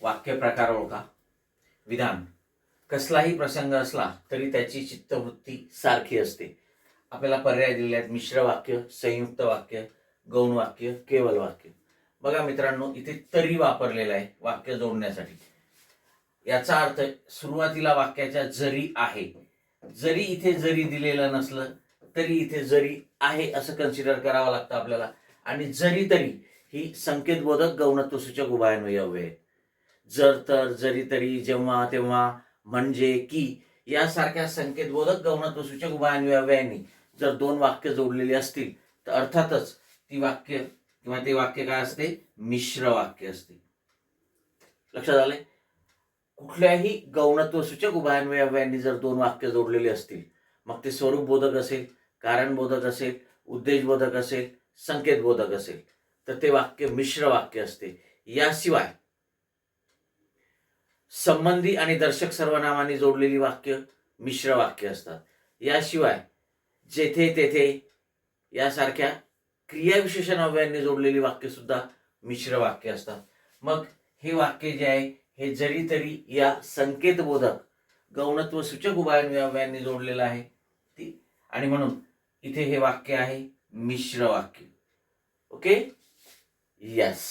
वाक्य प्रकार ओळखा. विधान: कसलाही प्रसंग असला तरी त्याची चित्तवृत्ती सारखी असते. आपल्याला पर्याय दिलेले आहेत: मिश्र वाक्य, संयुक्त वाक्य, गौण वाक्य, केवल वाक्य. बघा मित्रांनो, इथे तरी वापरलेला आहे वाक्य जोडण्यासाठी. याचा अर्थ सुरुवातीला वाक्याच्या जरी आहे, जरी इथे जरी दिलेलं नसलं तरी इथे जरी आहे असं कन्सिडर करावं लागतं आपल्याला. आणि जरी तरी ही संकेतबोधक गौणत्वसूचक उभयान्वयी अव्यय आहे. जर, तर, जरी, तरी, जेव्हा, तेव्हा, म्हणजे, की यासारख्या संकेतबोधक गौणत्वसूचक उभयान्वयी अव्ययांनी जर दोन वाक्य जोडलेली असतील तर अर्थातच ती वाक्य किंवा ते वाक्य काय असते? मिश्र वाक्य असते. लक्षात आले? कुठल्याही गौणत्वसूचक उभयान्वयी अव्ययांनी जर दोन वाक्य जोडलेली असतील, मग ते स्वरूपबोधक असेल, कारणबोधक असेल, उद्देशबोधक असेल, संकेतबोधक असेल, तर ते वाक्य मिश्र वाक्य असते. याशिवाय संबंधी आणि दर्शक सर्वनामांनी जोडलेली वाक्य मिश्र वाक्य असतात. याशिवाय जेथे, तेथे यासारख्या क्रियाविशेषण अव्ययांनी जोडलेली वाक्य सुद्धा मिश्र वाक्य असतात. मग हे वाक्य जे आहे हे जरी, तरी या संकेतबोधक गौणत्वसूचक उभयान्वयी अव्ययांनी जोडलेलं आहे आणि म्हणून इथे हे वाक्य आहे मिश्र वाक्य. Okay, yes.